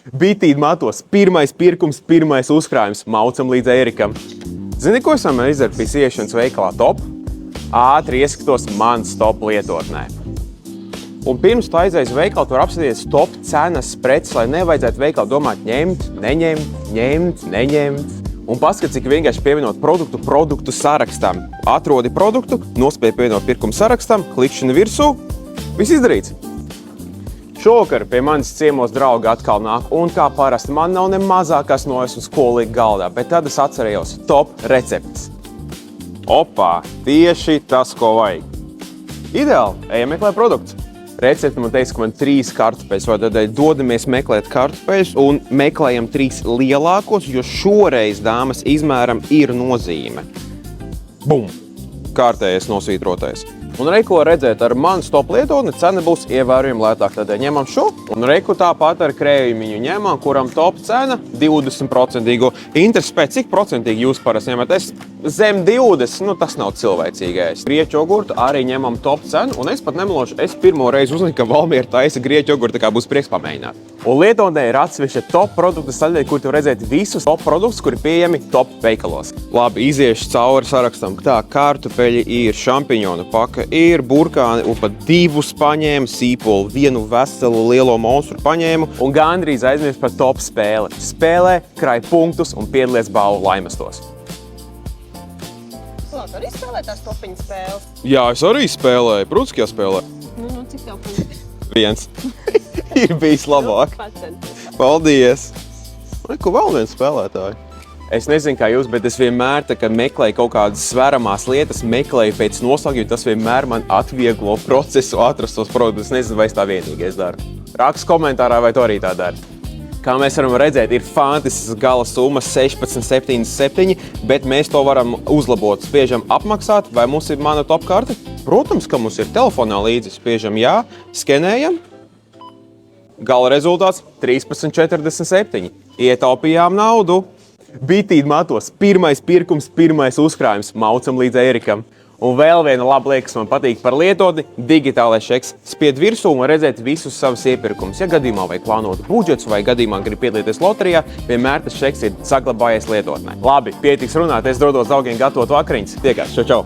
Bitīd matos, pirmais pirkums, pirmais uzkrājums, maucam līdz Ērikam. Zini, ko esam izdarīt pēc iešanas veikalā Top? Ātri ieskatos mans Top lietotnē. Un pirms tu aizies veikalu, tu var apskatīties Top cenas preces, lai nevajadzētu veikalu domāt ņemt, neņemt. Un paskat, cik vienkārši pievienot produktu sarakstam. Atrodi produktu, nospēj pievienot pirkumu sarakstam, klikšķini virsū, viss izdarīts. Šovakar pie manis ciemos draugi atkal nāk, un kā parasti man nav ne mazākās nojausmas, ko likt galdā, bet tad es atcerējos Top receptes. Opā, tieši tas, ko vajag. Ideāli, ejam meklēt produktus. Recepte man teica, ka man 3 kartupeļus, vai tādēļ dodamies meklēt kartupeļus un meklējam 3 lielākos, jo šoreiz, dāmas, izmēram ir nozīme. Bum! Kārtējais nosvītrotais. Un reku redzēt, ar manu Top lietotni cena būs ievērojami lētāk. Tādēļ ņemam šo, un reku tāpat ar krējumiņu ņemam, kuram Top cena 20%. Interesi pēc cik procentīgi jūs parasti ņemat? Es zem 20, tas nav cilvēcīgais. Grieķu jogurtu arī ņemam Top cenu, un es pat nemelošu, es pirmo reizi uzliku, ka Valmiera taisa grieķu jogurtu, tā kā būs prieks pamēģināt. Un lietotnē ir atsevišķa Top produktu sadaļa, kur tu redzēt visus Top produktus, kuri pieejami Top veikalos. Labi, iziešu cauri sarakstam. Tā, kartupeļi ir, šampiņonu paka ir, burkāni un pat 2 paņēmu, sīpolu 1 veselu lielo monstru paņēmu un gandrīz aizmirst par Top spēli. Spēlē, krāj punktus un piedalies balvu laimestos. Tu arī spēlē tās topiņu spēles? Jā, es arī spēlēju. Protams, ka jāspēlē. Cik tev punkti? 1. Ir bijis labāk. Paldies! Ko vēl viens spēlētāji? Es nezinu, kā jūs, bet es vienmēr, kad meklēju kaut kādas sveramās lietas, meklēju pēc noslēguma, jo tas vienmēr man atvieglo procesu atrast tos produktus. Es nezinu, vai es tā vienīgais daru. Raksti komentārā, vai tu arī tā dari. Kā mēs varam redzēt, ir fantastisks gala summa 16,77, bet mēs to varam uzlabot. Spiežam apmaksāt, vai mums ir mana Top karte? Protams, ka mums ir telefonā līdzi. Spiežam jā, skenējam. Gala rezultāts 13,47. Ietaupījām naudu. Bitīd matos, pirmais pirkums, pirmais uzkrājums, maucam līdz Ērikam. Un vēl viena laba lieta, kas man patīk par lietotni, digitālais čeks. Spied virsū un redzēt visus savus iepirkumus. Ja gadījumā vajag plānot budžets vai gadījumā grib piedalīties loterijā, vienmēr tas čeks ir saglabājies lietotnē. Labi, pietiks runāt, es dodos draugiem gatavot vakariņas. Tiekās, čau!